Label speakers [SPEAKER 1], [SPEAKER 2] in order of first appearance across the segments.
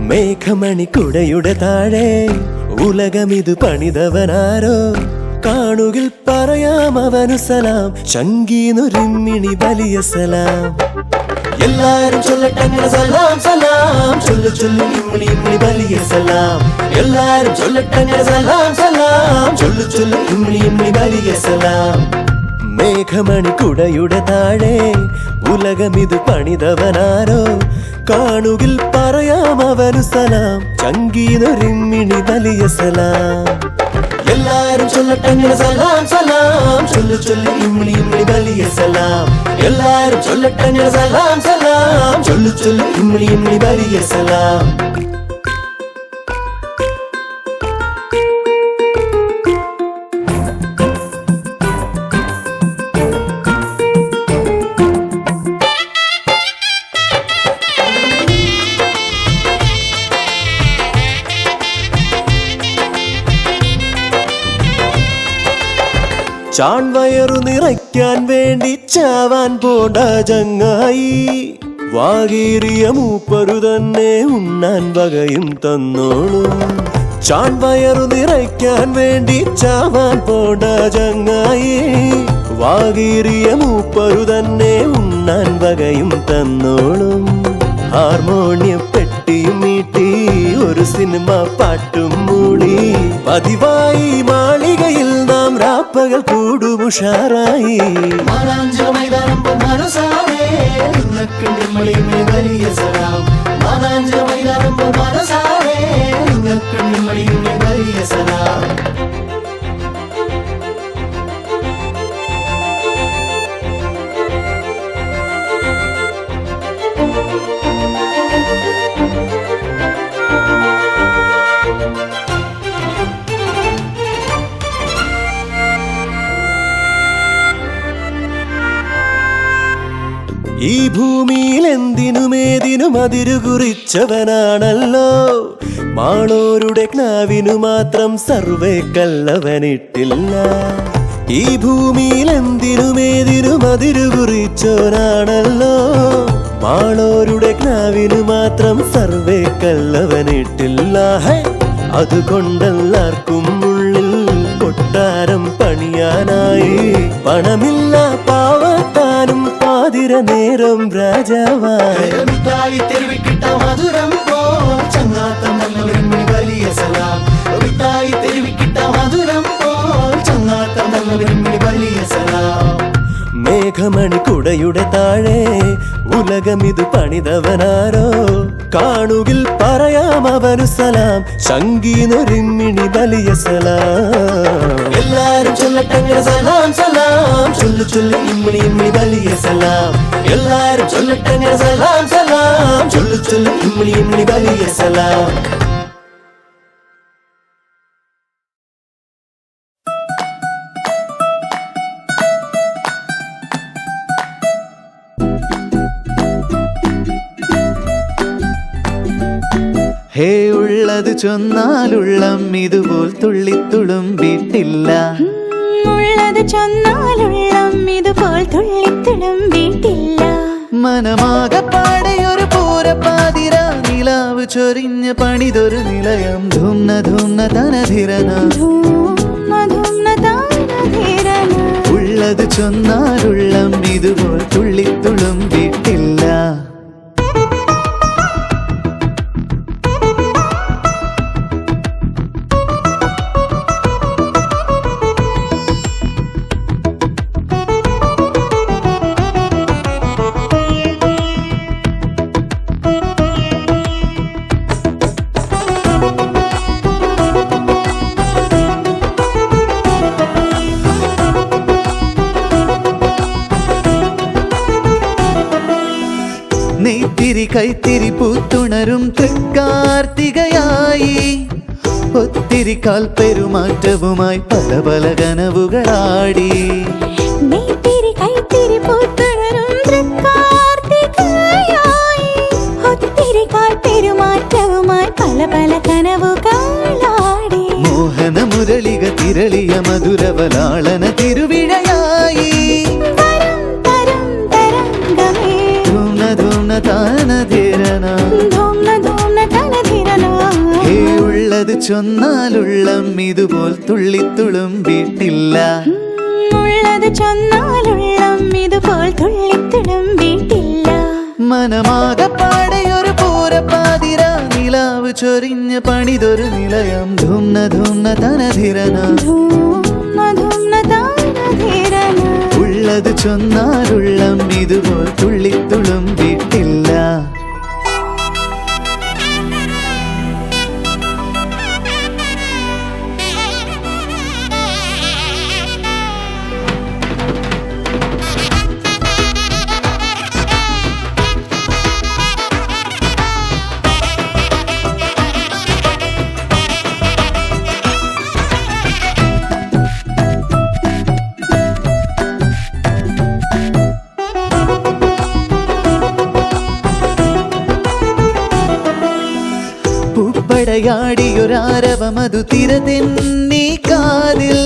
[SPEAKER 1] മേഘമണി കുടയുടെ താഴെ ഉലകമിതു പണിതവനാരോ കാണുകിൽ പറയാം അവനു സലാം ശങ്കീനൊരുമ്മിണി വലിയ സലാം എല്ലാരും ചൊല്ലട്ടങ്ങനെ സലാം സലാം ചൊല്ലു ചൊല്ലു ഇമ്മിണി ഇമ്മിണി വലിയ സലാം എല്ലാരും ചൊല്ലട്ടങ്ങനെ സലാം സലാം ചൊല്ലു ചൊല്ലു ഇമ്മിണി ഇമ്മിണി വലിയ സലാം മേഘമണി കുടയുടെ താഴെ ഉലകമിതു പണിതവനാരോ കാണുകിൽ പറയാം അവനു സലാം ചങ്കീനൊരിമ്മിണി വലിയ സലാം എല്ലാരും ചൊല്ലട്ടങ്ങനെ സലാം സലാം ചൊല്ലു ചൊല്ലു ഇമ്മിണി ഇമ്മിണി വലിയ സലാം എല്ലാരും ചൊല്ലട്ടങ്ങനെ സലാം സലാം ചൊല്ലു ചൊല്ലു ഇമ്മിണി ഇമ്മിണി വലിയ സലാം ചാൺവയറു നിറയ്ക്കാൻ വേണ്ടി ചാവാൻ പോണ്ട ചങ്ങായി വാകീറിയ മൂപ്പരു തന്നെ ഉണ്ണാൻ വകയും തന്നോളും ചാൺവയറു നിറയ്ക്കാൻ വേണ്ടി ചാവാൻ പോണ്ട ചങ്ങായി വാകീറിയ മൂപ്പരു തന്നെ ഉണ്ണാൻ വകയും തന്നോളും ഹാർമോണിയപ്പെട്ടിയും മീട്ടി ഒരു സിനിമ പാട്ടും മൂളി പതിവായി മാളികയിൽ നാം രാപ്പകൽ കൂടുമുഷാറായി വലിയ സലാം വലിയ സലാം ഈ ഭൂമിയിൽ എന്തിനുമേതിനും അതിരു കുറിച്ചവനാണല്ലോ മാളോരുടെ ക്നാവിനു മാത്രം സർവേ കല്ലവനിട്ടില്ല ഈ ഭൂമിയിൽ എന്തിനുമേതിനും അതിരു കുറിച്ചവനാണല്ലോ മാളോരുടെ ക്നാവിനു മാത്രം സർവേ കല്ലവനിട്ടില്ല അതുകൊണ്ടെല്ലാവർക്കും ഉള്ളിൽ കൊട്ടാരം പണിയാനായി പണമില്ല പാവത്താനും പാതിര നേരം രാജാവായി തെരുവിക്കിട്ട മധുരം പോ ചങ്ങാത്തം വലിയ സലാം തെരുവിക്കിട്ട മധുരം പോ ചങ്ങാത്തം വലിയ സലാം മേഘമണി കുടയുടെ താഴെ ഉലകമിതു പണിതവനാരോ കാണുകിൽ പറയാം അവനു സലാം ശങ്കീനൊരിമ്മിണി വലിയ സലാം എല്ലാരും ചൊല്ലട്ടങ്ങനെ സലാം സലാം ചൊല്ലു ചൊല്ലു ഇമ്മിണി ഇമ്മിണി വലിയ സലാം എല്ലാരും ചൊല്ലട്ടങ്ങനെ സലാം സലാം ചൊല്ലു ചൊല്ലു ഇമ്മിണി ഇമ്മിണി വലിയ സലാം
[SPEAKER 2] ഹേ ഉള്ളത് ചൊന്നാലുള്ളം ഇതുപോൽ തുള്ളിത്തുളുമ്പിട്ടില്ല
[SPEAKER 3] ഉള്ളത് ചൊന്നാലുള്ളം ഇതുപോൽ തുള്ളിത്തുളുമ്പിട്ടില്ല
[SPEAKER 2] മനമാകപ്പാടെ ഒരു പൂരപ്പാതിര നിലാവ് ചൊരിഞ്ഞ് പണിതൊരു നിലയം ധൂംന ധൂംന തനധിരന ഉള്ളത് ചൊന്നാലുള്ളം ഇതുപോൽ തുള്ളിത്തുളുമ്പിട്ടില്ല നെയ്ത്തിരി കൈത്തിരി പൂത്തുണരും തൃക്കാർത്തികയായി ഒത്തിരി കാൽ പെരുമാറ്റവുമായി പല പല കനവുകളാടി
[SPEAKER 3] നെയ്ത്തിരി കൈത്തിരി പൂത്തുണരും തൃക്കാർത്തികയായി ഒത്തിരി കാൽ പെരുമാറ്റവുമായി പല പല കനവുകളാടി
[SPEAKER 2] മോഹനമു മുരളിക തിരളിയ മധുരവലാളന തിരുവിഴയായി
[SPEAKER 3] തരം തരം തരംഗമേ
[SPEAKER 2] ധൂംന ധൂംന താനധീരന
[SPEAKER 3] ധൂംന ധൂംന തനധിരന
[SPEAKER 2] ഹേ ഉള്ളത് ചൊന്നാലുള്ളം ഇതുപോൽ തുള്ളിത്തുളുമ്പിട്ടില്ല
[SPEAKER 3] ഉള്ളത് ചൊന്നാലുള്ളം ഇതുപോൽ തുള്ളിത്തുളുമ്പിട്ടില്ല
[SPEAKER 2] മനമാകപ്പാടെയൊരു പൂരപ്പാതിര നിലാവ് ചൊരിഞ്ഞ പണിതൊരു നിലയം ധൂംന ധൂംന തനധിരന
[SPEAKER 3] ധൂംന ധൂംന തനധിരന
[SPEAKER 2] ഉള്ളത് ചൊന്നാലുള്ളം ഇതുപോൽ തുള്ളിത്തുളുമ്പിട്ടില്ല പൂപ്പടയാടിയൊരാരവമതു തിരതെന്നീ കാതിൽ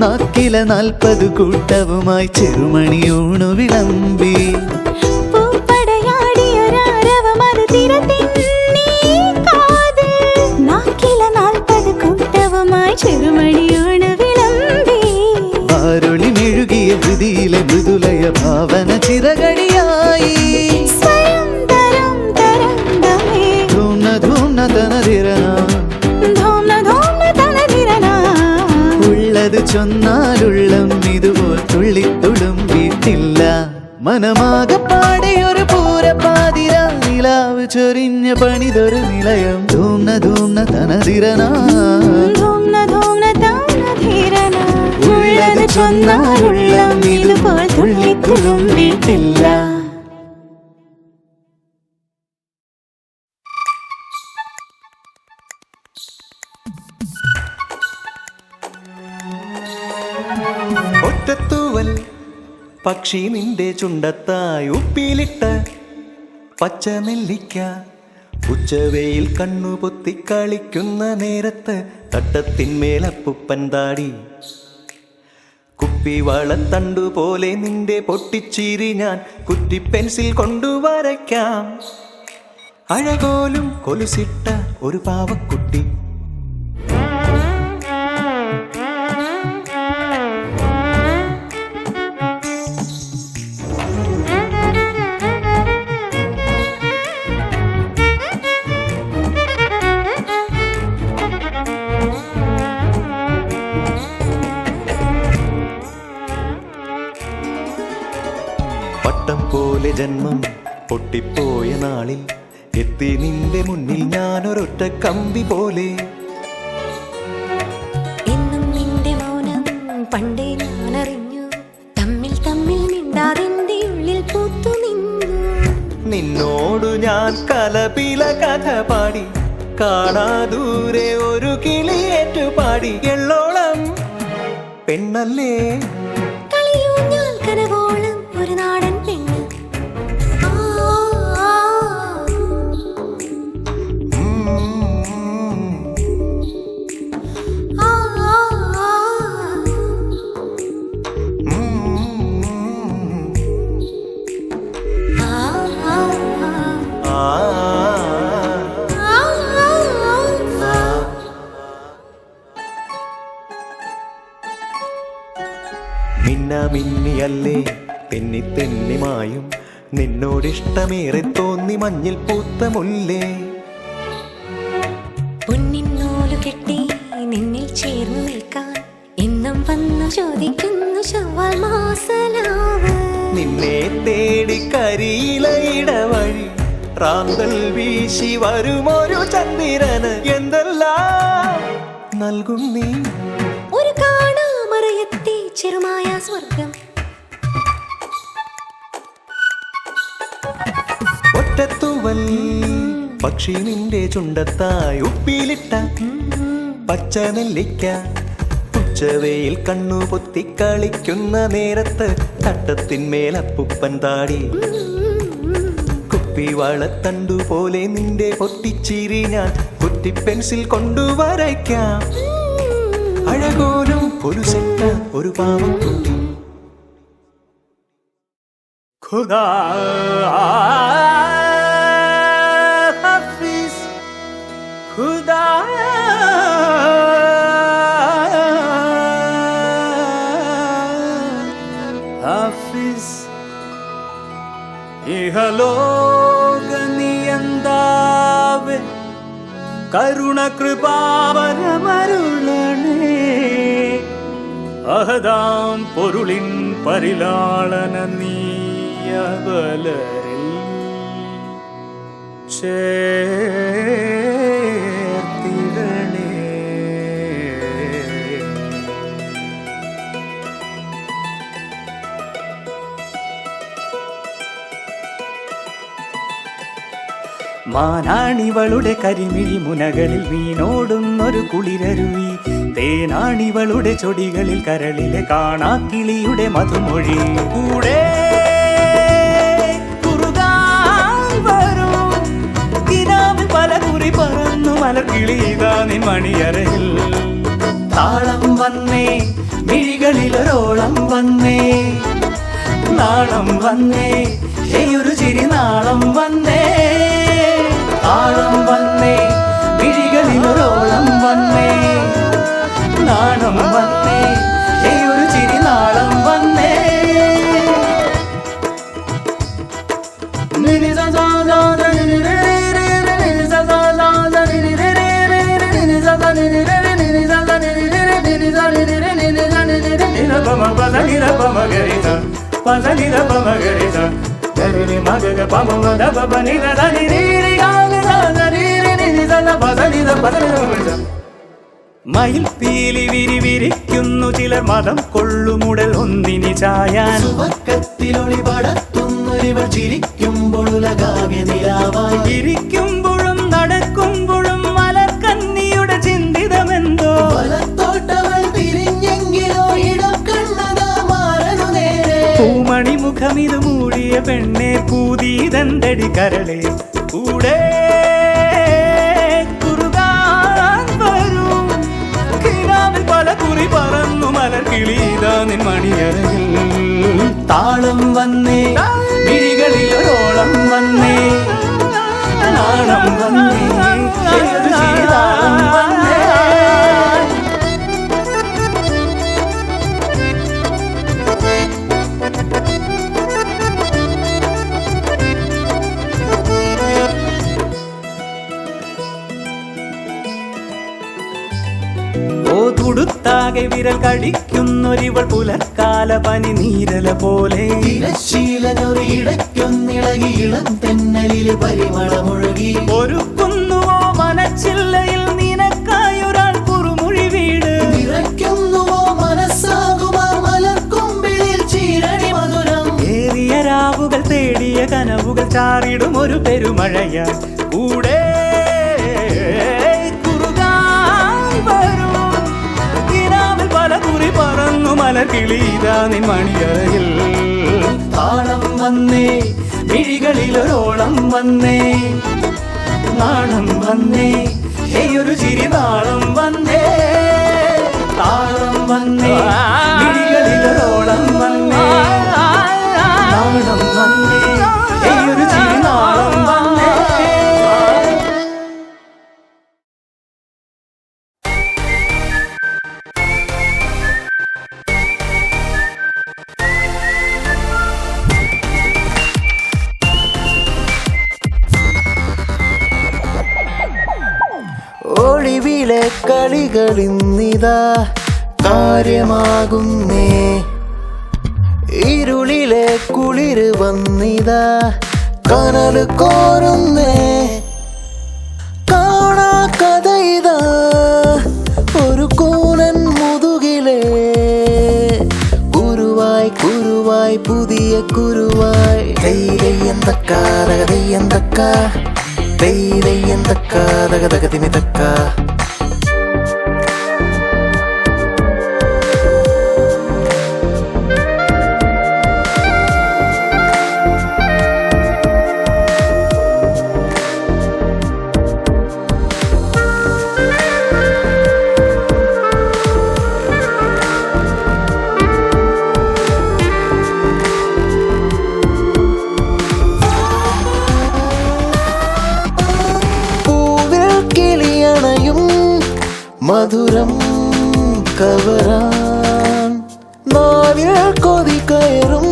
[SPEAKER 2] നാക്കില 40 കൂട്ടവുമായി ചെറുമണിയൂണു വിളമ്പി
[SPEAKER 3] പൂപ്പടയാടിയൊരാരവമതു തിരതെന്നീ കാതിൽ നാക്കില 40 കൂട്ടവുമായി ചെറുമണിയൂണു വിളമ്പി
[SPEAKER 2] ആരൊളി മെഴുകിയ ഹൃതിയിലെ മൃദുലയ ഭാവന ചിറകടിയായി
[SPEAKER 3] സ്വയം തരം തരംഗമേ
[SPEAKER 2] ധൂംന ധൂംന തനധിരന
[SPEAKER 3] ധൂംന ധൂംന തനധിരന
[SPEAKER 2] ഉള്ളത് ചൊന്നാലുള്ളം ഇതുപോൽ തുള്ളിത്തുളുമ്പിട്ടില്ല മനമാകപ്പാടെയൊരു പൂരപ്പാതിര നിലാവ് ചൊരിഞ്ഞ പണിതൊരു നിലയം ധൂംന ധൂംന തനധിരന
[SPEAKER 3] ധൂംന ധൂംന തനധിരന ഉള്ളത് ചൊന്നാലുള്ളം ഇതുപോൽ തുള്ളിത്തുളുമ്പിട്ടില്ല
[SPEAKER 1] ഒറ്റത്തൂവൽ പക്ഷി നിന്റെ ചുണ്ടത്തായി ഉപ്പിലിട്ട പച്ച നെല്ലിക്ക ഉച്ചവെയിൽ കണ്ണു പൊത്തി കളിക്കുന്ന നേരത്ത് തട്ടത്തിന്മേലപ്പുപ്പൻ താടി കുപ്പി വളത്തണ്ടുപോലെ നിന്റെ പൊട്ടിച്ചിരി ഞാൻ കുറ്റി പെൻസിൽ കൊണ്ടു വരയ്ക്കാം അഴകോലും കൊലുസിട്ട ഒരു പാവക്കുട്ടി പട്ടം പോലെ ജന്മം പൊട്ടിപ്പോയ നാളിൽ എത്തി നിന്റെ മുന്നിൽ ഞാനൊരൊറ്റ കമ്പി പോലെ
[SPEAKER 3] എന്നും നിന്റെ മൗനം പണ്ടേ ഞാനറിഞ്ഞു തമ്മിൽ തമ്മിൽ മിണ്ടാതിന്റെ ഉള്ളിൽ പൂത്തു നിന്നു
[SPEAKER 1] നിന്നോടു ഞാൻ കലപില കഥ പാടി കാണാദൂരെ ഒരു കിളിയേറ്റു പാടി എള്ളോളം പെണ്ണല്ലേ
[SPEAKER 3] കളിയൂഞ്ഞാൽ കനവോളം ഒരു നാടൻ പെണ്ണ്
[SPEAKER 1] മിന്നിയല്ലേ തെന്നി തെന്നിമായും നിന്നോടിഷ്ടമേറെ തോന്നി മഞ്ഞിൽ പൂത്ത മുല്ലേ
[SPEAKER 3] പൊന്നിന്നോലു കെട്ടി നിന്നിൽ ചേർന്നു നിൽക്കാൻ എന്നും വന്നു ചോദിക്കുന്നു ചൊവ്വാൽ മാസലാവ്
[SPEAKER 1] നിന്നെ തേടി കരിയിലയിട വഴി റാന്തൽ വീശി വരുമൊരു ചന്ദ്രന് എന്തെല്ലാം നൽകും നീ
[SPEAKER 3] ഒരു കാണാമറയെത്തി ചെറുമായ സ്വർഗം
[SPEAKER 1] ഒറ്റത്തൂവൽ പക്ഷി നിന്റെ ചുണ്ടത്തായി ഉപ്പിലിട്ട പച്ച നെല്ലിക്ക ഉച്ചവെയിൽ കണ്ണു പൊത്തി കളിക്കുന്ന നേരത്ത് തട്ടത്തിന്മേലപ്പുപ്പൻ താടി കുപ്പി വളത്തണ്ടു പോലെ നിന്റെ പൊട്ടിച്ചിരി ഞാൻ കുറ്റി പെൻസിൽ കൊണ്ടു വരയ്ക്കാം ഒരു സെറ്റ ഒരു പാവം കുട്ടി.
[SPEAKER 2] ഖുദാ ഹഫീസ് ഖുദാ ഹഫീസ് ഇഹലോക നിയന്താവേ കരുണ കൃപാവരമരുളണേ അഹദാം പൊരുളിൻ പരിലാളന നീയബലരിൽ ചേർത്തിടണേ. മാനാണിവളുടെ കരിമിഴി മുനകളിൽ വീണോടുന്നൊരു കുളിരരുവി, തേനാണിവളുടെ ചൊടികളിൽ കരളിലെ കാണാക്കിളിയുടെ മധുമൊഴി. കൂടെ കുറുകാൻ വരും കിനാവിൽ പല കുറി പറന്നു മലർക്കിളിതാ നിൻ മണിയറയിൽ. താളം വന്നേ മിഴികളിലൊരോളം വന്നേ, നാളം വന്നേ ഒരു ചിരി നാളം വന്നേ. താളം വന്നേ മിഴികളിലൊരോളം വന്നേ, നാണം വന്നേ ഒരു ചിരി നാളം വന്നേ. മയിൽ പീലി വിരിവിരിക്കുന്നു ചിലർ മതം കൊള്ളുമുടൽ ഒന്നിനി ചായാൻ.
[SPEAKER 1] സുവർക്കത്തിലൊളി പടത്തുന്നൊരിവർ ചിരിക്കുമ്പോൾ ഉലകാകെ നിലാവായി.
[SPEAKER 2] ഇരിക്കുമ്പോഴും നടക്കുമ്പോഴും മലർക്കന്നിയുടെ ചിന്തിതമെന്തോ.
[SPEAKER 1] വലത്തോട്ടവൾ തിരിഞ്ഞെങ്കിലോ ഇടം കണ്ണതാ മാറനു നേരെ.
[SPEAKER 2] പൂമണി മുഖമിത് മൂടിയ പെണ്ണെ പൂതീതന്തടി കരളെ. കൂടെ കുറുകാൻ വരും കിനാവിൽ പല കുറി പറന്നു മലർക്കിളിതാ നിൻ മണിയറയിൽ.
[SPEAKER 1] താളം വന്നേ
[SPEAKER 2] മിഴികളിലൊരോളം വന്നേ, നാണം വന്നേ ഒരു ചിരി താളം വന്നേ. ഓ തുടുത്താകെ വിരൽ കടിക്കുന്നൊരിവൾ പുലർക്കാല പനി നീരല പോലെ.
[SPEAKER 1] തിരശീലനൊരിടയ്ക്കൊന്നിളകി ഇളം തെന്നലില് പരിമളമൊഴുകി.
[SPEAKER 2] ഒരുക്കുന്നുവോ മനച്ചില്ലയിൽ നിനക്കായൊരാൾ കുറുമുഴി വീട്.
[SPEAKER 1] നിറയ്ക്കുന്നുവോ മനസ്സാകുമാ മലർക്കൊമ്പിളിൽ ചീരണി മധുരം.
[SPEAKER 2] ഏറിയ രാവുകൾ തേടിയ കനവുകൾ ചാറിടും ഒരു പെരുമഴയ. കൂടെ കുറുകാൻ വരും കിനാവിൽ പല കുറി പറന്നു മലർക്കിളിതാ നിൻ മണിയറയിൽ. താളം വന്നേ മിഴികളിലൊരോളം വന്നേ, നാണം വന്നേ ഒരു ചിരി നാളം വന്നേ. താളം വന്നേ മിഴികളിലൊരോളം വന്നേ, നാണം വന്നേ ഒരു ചിരി നാളം വന്നേ.
[SPEAKER 1] ഒളിവിലെ കളികളിന്നിതാ കാര്യമാകുന്നേ. ഇരുളിലെ കുളിര് വന്നിതാ കനല് കോരുന്നേ. കാണാ കഥയിതാ ഒരു കൂനൻ മുതുകിലേ. കുരുവായി കുരുവായി പുതിയ കുരുവായി. ദൈവന്തക്ക ദൈവന്തക്ക ദൈവന്തക്ക ദഗതിമിതക്ക. കവറാൻ നാവിൽ കൊതി കയറും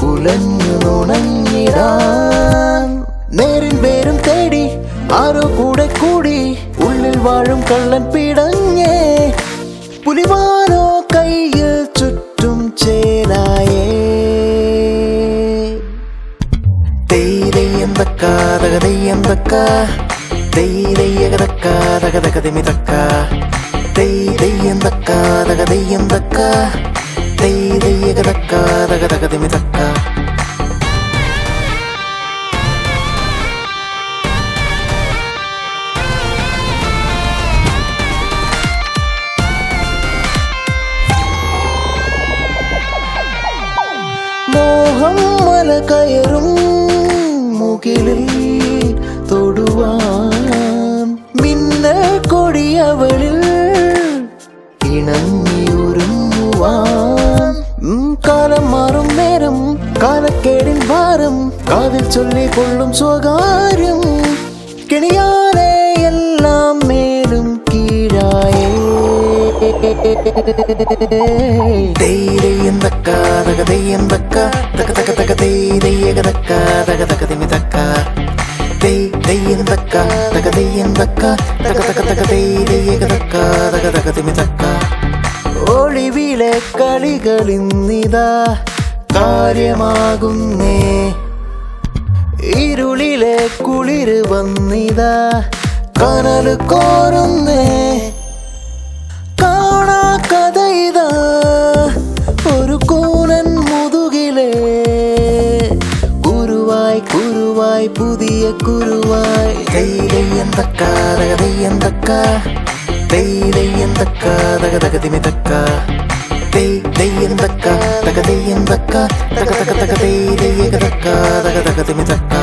[SPEAKER 1] ഉലഞ്ഞു നുണഞ്ഞിടാൻ നേരിൻ പേരും തേടി ആരോ കൂടെ കൂടി ഉള്ളിൽ വാഴും കള്ളൻ പിടഞ്ഞേ പുലിവാനോ കയ്യിൽ ചുറ്റും ചേലായേ തെയ്യന്തക്ക തകതെയ്യന്തക്ക തെയ്യകതക്ക തകതകതിമിതക്ക തെയ്യന്തക്ക തകതെയ്യന്തക്ക തെയ്യകതക്ക തകതകതിമിതക്ക മോഹം മല കയറും മുകിലിൽ തൊടുവാൻ മിന്നൽ കൊടിയവളിൽ ഇണങ്ങിയൊരുങ്ങുവാൻ കാലം മാറും നേരം കാലക്കേടിൻ ഭാരം കാതിൽ ചൊല്ലി കൊള്ളും സ്വകാര്യം കിണിയാലേ എല്ലാം മേലും കീഴായേ തെയ്യന്തക്ക തകതെയ്യന്തക്ക തക തക തക തെയ്യകതക്ക തക തക തിമിതക്ക തെയ്യന്തക്ക തകതെയ്യന്തക്ക തക തക തക തെയ്യകതക്ക തക തക തിമിതക്ക ഒളിവിലെ കളികളിന്നിതാ കാര്യമാകുന്നേ ഇരുളിലെ കുളിര് വന്നിതാ കനല് കോരുന്നേ കാണാ കഥയിതാ ഒരു കൂനൻ മുതുകിലേ കുരുവായി കുരുവായി പുതിയ കുരുവായി തെയ്യന്തക്ക തകതെയ്യന്തക്ക തെയ്യന്തക്ക തകതകതിമിതക്ക തെയ്യന്തക്ക തകതെയ്യന്തക്ക തക തക തക തെയ്യകതക്ക തകതകതിമിതക്ക